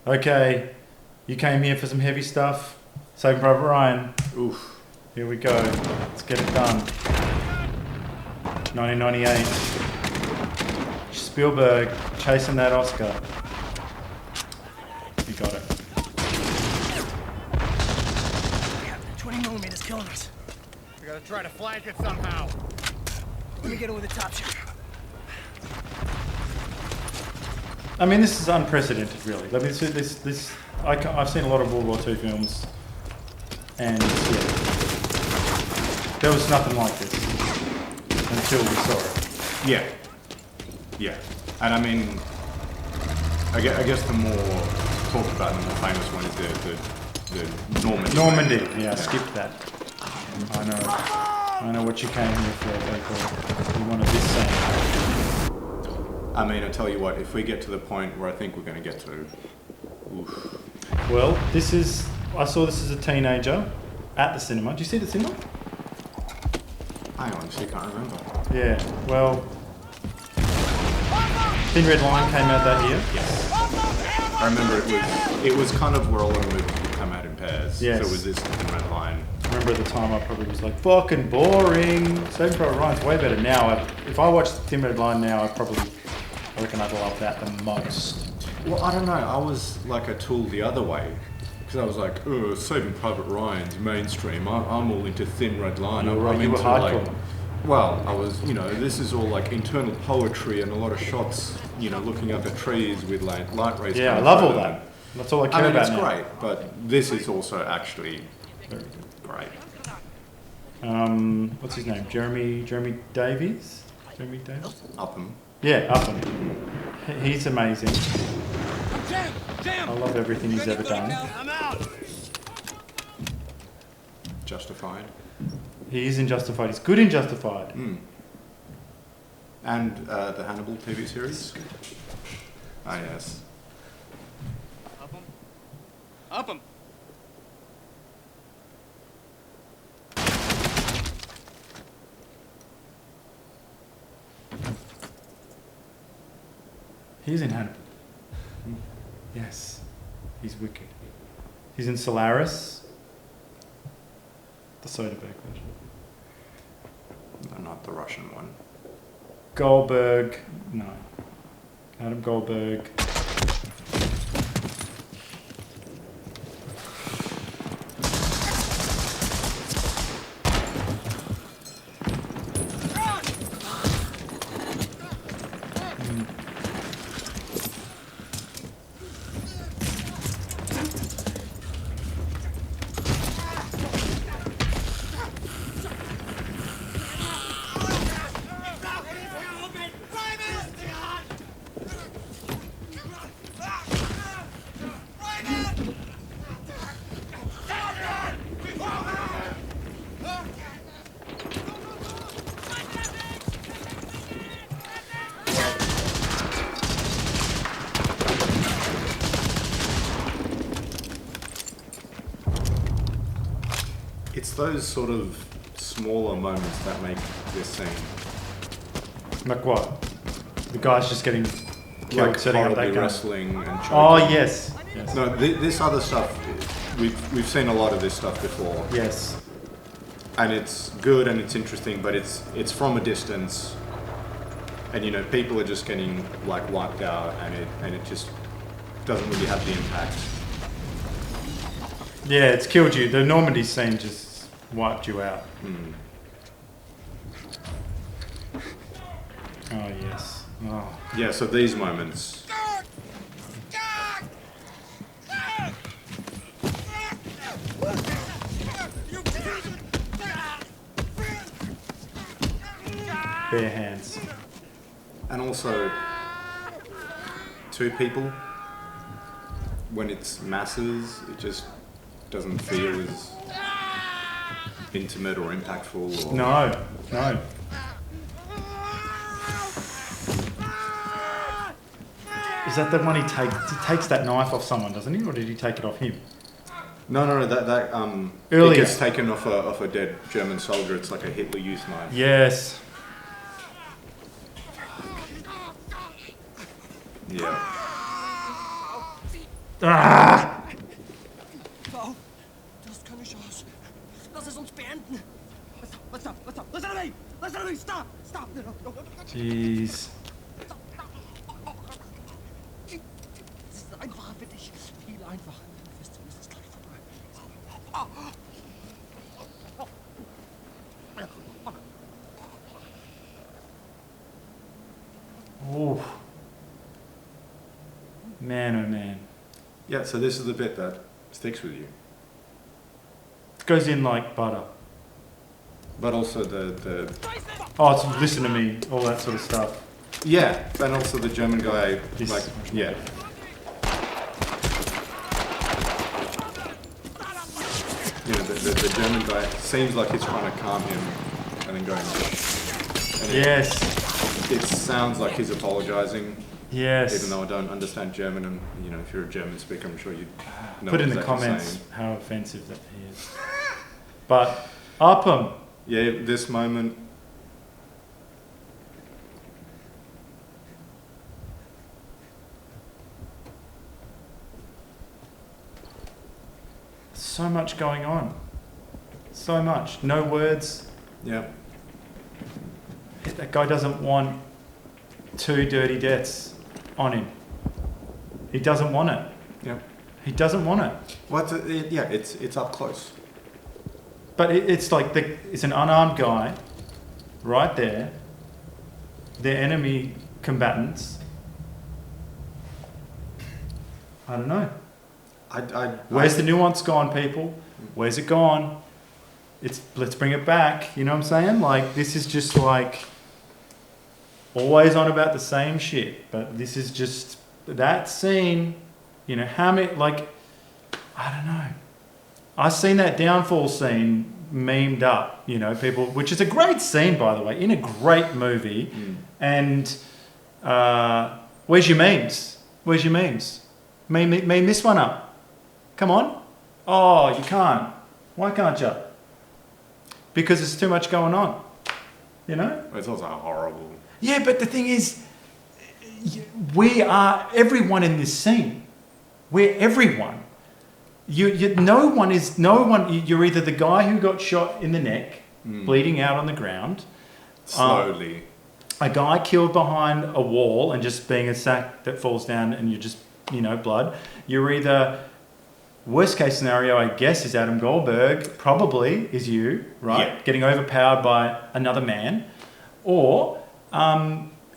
Okay, you came here for some heavy stuff. Saving Private Ryan. Oof. Here we go. Let's get it done. 1998. Spielberg chasing that Oscar. You got it. 20mm killing us. We gotta try to flank it somehow. Let me get over the top shot. I mean, this is unprecedented, really. I mean, I've seen a lot of World War II films, and yeah, there was nothing like this until we saw it. Yeah. Yeah. And I mean, I guess the more talked about and the more famous one is the Normandy. Normandy, yeah, I skipped that. I know what you came here for, people. You wanted this scene. I mean, I tell you what, if we get to the point where I think we're going to get to, oof. Well, I saw this as a teenager at the cinema. Did you see the cinema? I honestly can't remember. Yeah, well, Thin Red Line came out that year. Yes. I remember it was kind of where all the movies would come out in pairs. Yes. So it was this Thin Red Line. I remember at the time I probably was like, fucking boring. Saving Private Ryan's way better now. If I watched Thin Red Line now, I reckon I'd love that the most. Well, I don't know. I was like a tool the other way. Because I was like, oh, Saving Private Ryan's mainstream. I'm all into Thin Red Line. You were I'm into hardcore. like... Well, I was, this is all like internal poetry and a lot of shots, looking up at trees with like light rays. Yeah, I love all that. That's all I care about it's now. great, but this is also actually Very good. great. What's his name? Jeremy Davies? Jeremy Davies? Upham. Yeah, Upham. He's amazing. Jam! I love everything he's ever done. I'm out! Justified. He is in Justified. He's good in Justified. And the Hannibal TV series. Ah, yes. Up him! He's in Hannibal. Yes. He's wicked. He's in Solaris. The Soderbergh version. No, not the Russian one. Goldberg. No. Adam Goldberg. It's those sort of smaller moments that make this scene. Like what? The guy's just getting killed Like setting up that horribly gun. wrestling and choking. Oh, yes. Yes. No, this other stuff, we've seen a lot of this stuff before. Yes. And it's good and it's interesting, but it's from a distance, and people are just getting like wiped out, and it just doesn't really have the impact. Yeah, it's killed you. The Normandy scene just wiped you out. Oh, yes. Oh. Yeah, so these moments. Bare hands. And also, two people, when it's masses, it just doesn't feel as intimate or impactful. Or No. Is that the one he takes? He takes that knife off someone, doesn't he? Or did he take it off him? No, that Earlier. it gets taken off a dead German soldier. It's like a Hitler Youth knife. Yes. Yeah. Ah! Hör auf! Du hast keine Chance. Lass es uns beenden. Listen to me! Listen to me! Stop! Stop! No. Jeez. Es ist einfacher für dich. Viel einfacher. Wirst du, es ist gleich vorbei. Ooh. Man, oh man. Yeah, so this is the bit that sticks with you. It goes in like butter. But also the Oh, it's listen to me, all that sort of stuff. yeah, and also the German guy, This- like, yeah. You know, the German guy seems like he's trying to calm him and then going, and Yes, it sounds like he's apologizing, yes. even though I don't understand German, and, you know, if you're a German speaker, I'm sure you know Put in what the exactly he's comments saying. how offensive that he is. But up him. Yeah, this moment, So much going on. So much. No words. yeah. That guy doesn't want 2 dirty deaths on him. He doesn't want it. Yeah. He doesn't want it. Yeah, it's up close. But it's like it's an unarmed guy right there. They're enemy combatants. I don't know. Where's the nuance gone, people? Where's it gone? Let's bring it back. You know what I'm saying? Like, this is just like always on about the same shit. But this is just that scene. You know, how many, like, I don't know. I've seen that downfall scene memed up, you know, people, which is a great scene, by the way, in a great movie. And where's your memes? Where's your memes? Meme this one up. Come on. Oh, you can't. Why can't you? Because there's too much going on. You know? It's also horrible. Yeah, but the thing is, we are everyone in this scene. We're everyone. No one. You're either the guy who got shot in the neck, bleeding out on the ground, Slowly. a guy killed behind a wall and just being a sack that falls down and you're just, you know, blood. You're either, worst case scenario, I guess, is Adam Goldberg, probably is you, right? Yeah. Getting overpowered by another man. Or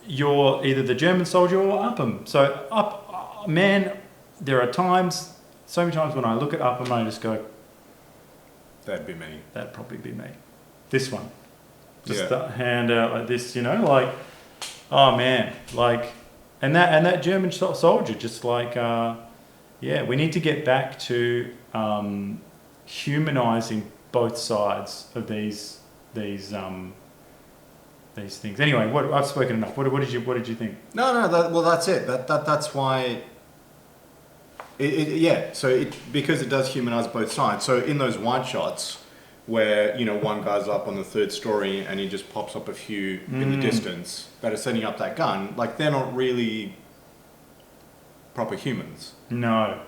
you're either the German soldier or Upham. So, man, there are times, so many times when I look at Upham, I just go, That'd be me. that'd probably be me. This one. Just Yeah. the hand out like this, you know, like, oh man, like, and that German soldier, just like, yeah, we need to get back to humanizing both sides of these things. Anyway, I've spoken enough. What did you think? No, that's it. That's why. So because it does humanize both sides. So in those wide shots, where, you know, one guy's up on the 3rd story and he just pops up a few in the distance that are setting up that gun, like, they're not really proper humans. No,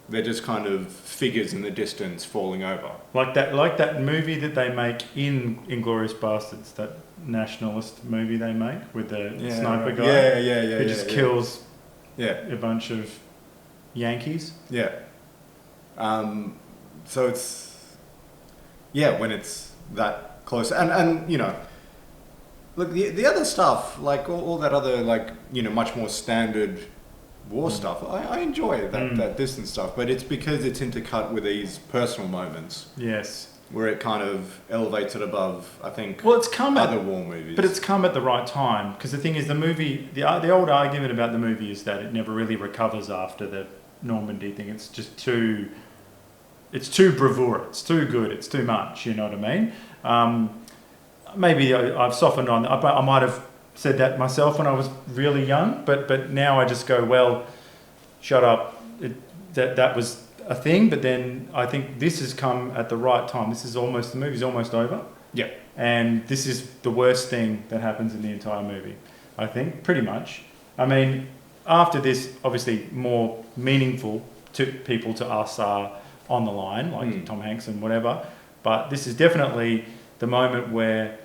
They're just kind of figures in the distance falling over. like that movie that they make in Inglourious Bastards, that nationalist movie they make with the sniper right. guy. Yeah. who just kills Yeah. a bunch of Yankees. Yeah. So it's, yeah, when it's that close, and you know, look, the other stuff, like all that other, like, you know, much more standard war stuff, I enjoy that distance stuff, but it's because it's intercut with these personal moments Yes. where it kind of elevates it above, I think, Well, it's come other at, war movies. but it's come at the right time, because the thing is, the movie, the old argument about the movie is that it never really recovers after the Normandy thing. It's just too bravura. It's too good. It's too much. You know what I mean? Maybe I've softened on. I might have said that myself when I was really young, but now I just go, well, shut up. That was a thing. But then I think this has come at the right time. The movie's almost over. Yeah. And this is the worst thing that happens in the entire movie, I think, pretty much. I mean, after this, obviously, more meaningful people to us are on the line, like Tom Hanks and whatever. But this is definitely the moment where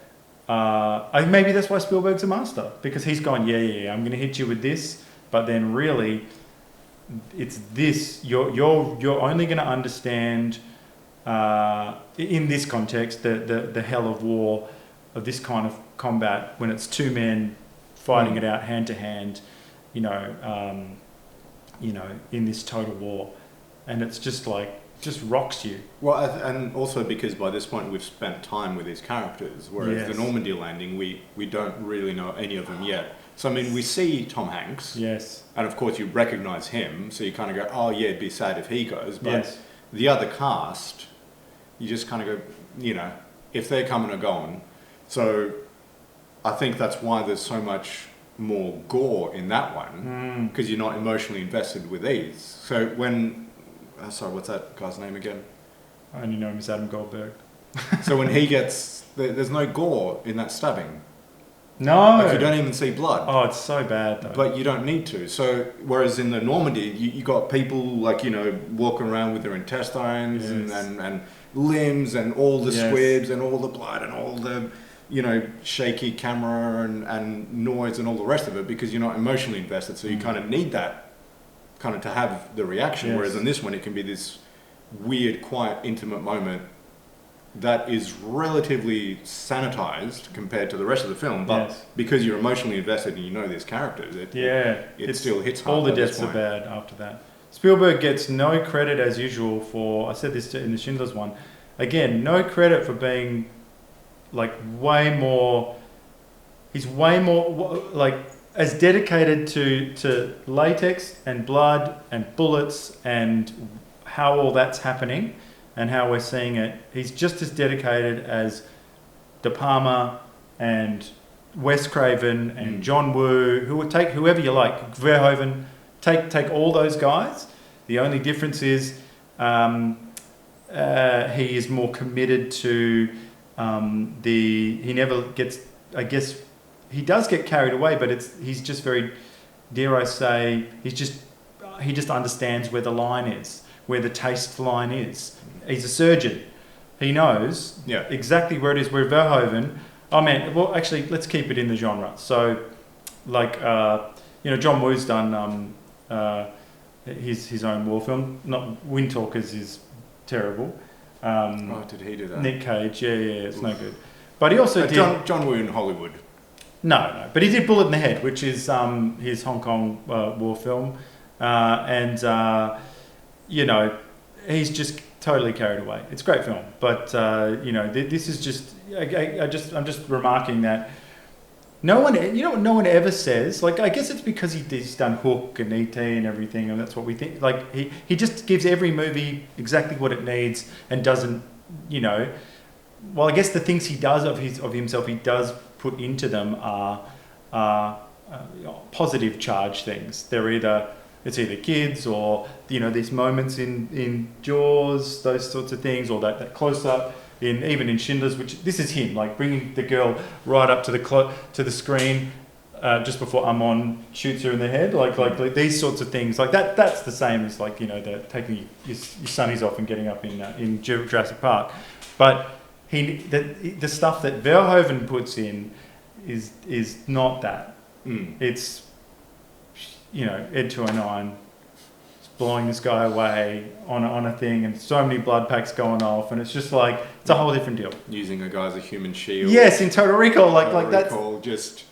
maybe that's why Spielberg's a master, because he's gone, yeah, I'm going to hit you with this, but then really, it's this. You're only going to understand in this context the hell of war, of this kind of combat when it's two men fighting it out hand to hand, in this total war, and it's just rocks you. Well, and also because by this point we've spent time with these characters, whereas the Normandy landing, we don't really know any of them yet. So I mean, we see Tom Hanks, yes, and of course you recognise him, so you kind of go, oh yeah, it'd be sad if he goes. But yes. the other cast, you just kind of go, if they're coming or going. So I think that's why there's so much more gore in that one, because you're not emotionally invested with these. So when, sorry, what's that guy's name again? I only know him as Adam Goldberg. So when he gets, there's no gore in that stabbing. No, Like you don't even see blood. Oh, it's so bad though. But you don't need to. So whereas in the Normandy, you got people walking around with their intestines and limbs and all the squibs and all the blood and all the shaky camera and noise and all the rest of it, because you're not emotionally invested. So you kind of need that kind of to have the reaction. Yes. Whereas in this one, it can be this weird, quiet, intimate moment that is relatively sanitized compared to the rest of the film, but because you're emotionally invested and you know these characters, it still hits hard. All the deaths are bad after that. Spielberg gets no credit as usual for, I said this in the Schindler's one, again, no credit for being he's way more as dedicated to latex and blood and bullets and how all that's happening and how we're seeing it. He's just as dedicated as De Palma and Wes Craven and John Woo, who would take whoever you like, Verhoeven, take all those guys. The only difference is he is more committed to he never gets, I guess, he does get carried away, but he's just very, dare I say, he just understands where the line is, where the taste line is. He's a surgeon. He knows exactly where it is. Where Verhoeven, actually, let's keep it in the genre. So, John Woo's done his own war film. Not Windtalkers is terrible. Did he do that? Nick Cage, it's no good. But he also did John Woo in Hollywood. No, but he did Bullet in the Head, which is his Hong Kong war film, he's just totally carried away. It's a great film, but this is just I'm just remarking that no one ever says, I guess it's because he's done Hook and E.T. and everything, and that's what we think. He just gives every movie exactly what it needs and doesn't, well, I guess the things he does of himself, he does put into them are positive charge things. It's either kids or these moments in Jaws, those sorts of things, or that close up even in Schindler's, which this is him bringing the girl right up to the screen just before Amon shoots her in the head, like these sorts of things that. That's the same as the taking your sunnies off and getting up in Jurassic Park, but the stuff that Verhoeven puts in is not that. It's Ed 209 blowing this guy away on a thing, and so many blood packs going off, and it's just it's a whole different deal. Using a guy as a human shield. Yes, in Total Recall, that's just.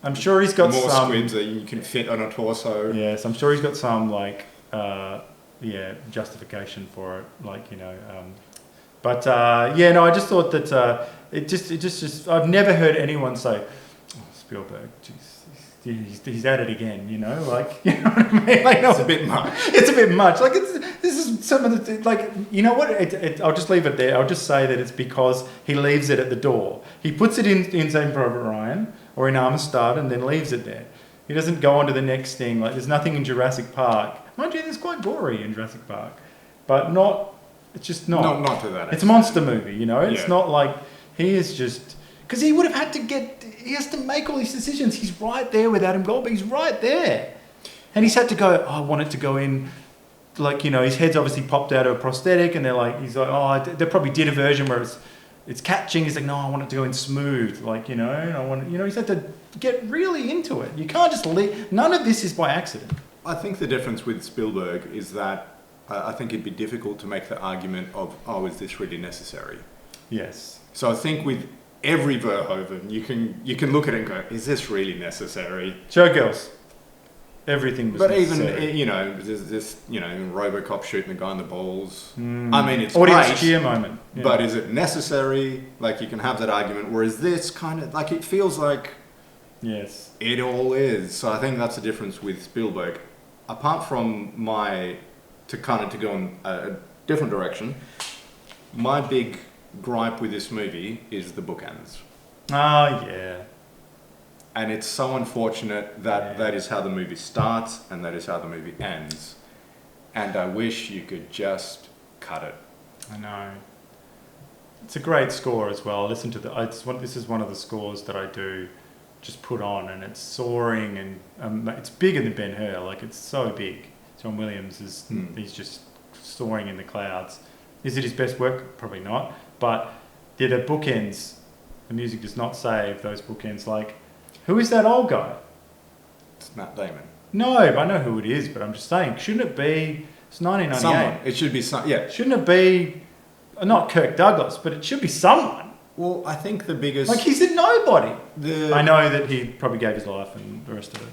I'm sure he's got more some squibs that you can fit on a torso. Yes, I'm sure he's got some justification for it, But I just thought that it just I've never heard anyone say, "Oh, Spielberg, he's at it again," you know what I mean? It's a bit much. It's a bit much. This is some of the you know what? I'll just leave it there. I'll just say that it's because he leaves it at the door. He puts it in Saving Private Ryan or in Amistad and then leaves it there. He doesn't go on to the next thing. There's nothing in Jurassic Park. Mind you, there's quite gory in Jurassic Park, but not. It's just not. Not to that. It's a monster movie, you know. It's Yeah. not like he is just because he would have had to get. He has to make all these decisions. He's right there with Adam Goldberg. He's right there, and he's had to go. Oh, I want it to go in like, you know, his head's obviously popped out of a prosthetic, and they're like, he's like, oh, they probably did a version where it's catching. He's like, no, I want it to go in smooth, like, you know, I want, you know, he's had to get really into it. You can't just leave. None of this is by accident. I think the difference with Spielberg is that I think it'd be difficult to make the argument of, oh, is this really necessary? Yes. So I think with every Verhoeven, you can look at it and go, is this really necessary? Showgirls. Everything was But necessary. even, you know, there's this, you know, RoboCop shooting the guy in the balls. I mean, it's Audience great, cheer moment. Yeah. but is it necessary? Like, you can have that argument. Whereas this kind of, like, it feels like Yes. it all is. So I think that's the difference with Spielberg. Apart from to go in a different direction, my big gripe with this movie is the bookends. Oh, yeah. And it's so unfortunate that Yeah. that is how the movie starts and that is how the movie ends. And I wish you could just cut it. I know. It's a great score as well. Listen to this is one of the scores that I do just put on, and it's soaring, and it's bigger than Ben-Hur. Like, it's so big. John Williams he's just soaring in the clouds. Is it his best work? Probably not. But the bookends, the music does not save those bookends. Like, who is that old guy? It's Matt Damon. No, I know who it is, but I'm just saying, shouldn't it be? It's 1998. Someone. It should be yeah. Shouldn't it be? Not Kirk Douglas, but it should be someone. Well, I think the biggest... Like, he's a nobody. I I know that he probably gave his life and the rest of it.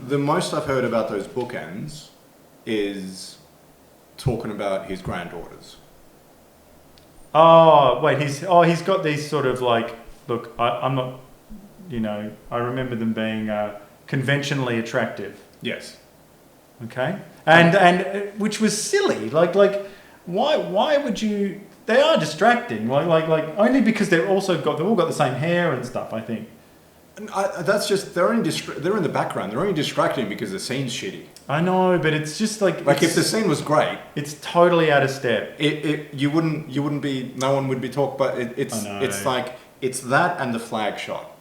The most I've heard about those bookends is talking about his granddaughters. Oh, wait, he's got these sort of like, look, I'm not, you know, I remember them being conventionally attractive, Yes. okay? And which was silly. Like why would you, they are distracting, like only because they've all got the same hair and stuff, I think. And that's just, they're in the background. They're only distracting because the scene's shitty. I know, but it's just like If the scene was great, it's totally out of step. you wouldn't be, no one would be talking, but it's I know. it's like, it's that and the flag shot.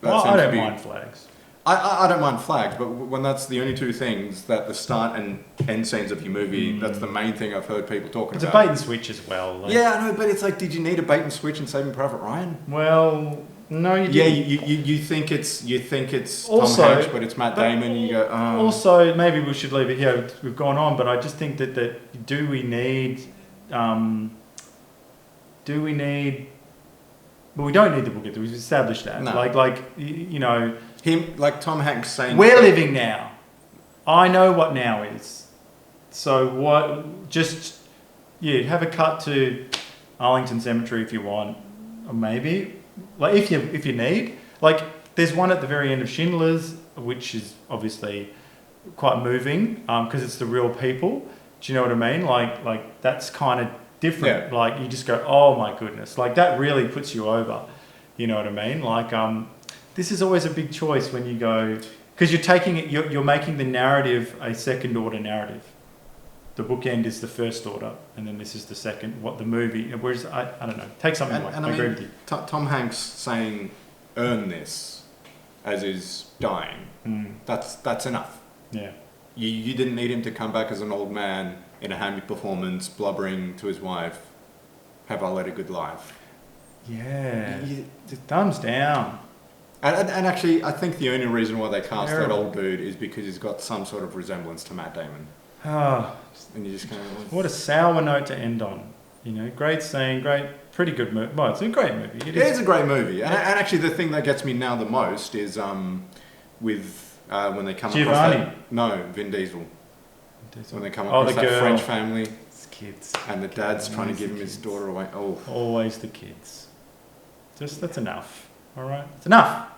That Well, seems I to don't be- mind flags. I don't mind flags, but when that's the only two things that the start and end scenes of your movie, that's the main thing I've heard people talking It's a about. bait and switch as well. Like, Yeah, I know, but it's like, did you need a bait and switch in Saving Private Ryan? Well, no, you Yeah, didn't. you think it's Also- Tom Hanks, but it's Matt but Damon, and you go, oh. Also, maybe we should leave it here. We've gone on, but I just think that do we need? Well, we don't need the book. We've established that. No. Like you know, Him, like Tom Hanks saying, we're living now. I know what now is. So what? Just have a cut to Arlington Cemetery if you want, or maybe like if you need. Like, there's one at the very end of Schindler's, which is obviously quite moving because it's the real people. Do you know what I mean? Like that's kind of different. Yeah. Like, you just go, oh my goodness, like that really puts you over. You know what I mean? Like this is always a big choice when you go, because you're taking it, you're making the narrative a second order narrative. The bookend is the first order, and then this is the second. What the movie? Whereas I don't know. Take something away. and I I agree mean, with you. Tom Hanks saying, "Earn this," as he's dying. That's enough. Yeah. You didn't need him to come back as an old man in a hammy performance, blubbering to his wife, "Have I led a good life?" Yeah. Thumbs down. And actually, I think the only reason why they cast that Terrible. old dude is because he's got some sort of resemblance to Matt Damon. Oh, And you just kind of... what a sour note to end on. You know, great scene, pretty good movie. Well, it's a great movie. It It is a great movie. And actually, the thing that gets me now the most is with when they come across Giovanni. that... No, Vin Diesel. When they come Oh, across the that girl. French family It's kids. and the dad's trying to Always give the him his kids. daughter away. Oh, Always the kids. That's enough. All right? It's enough.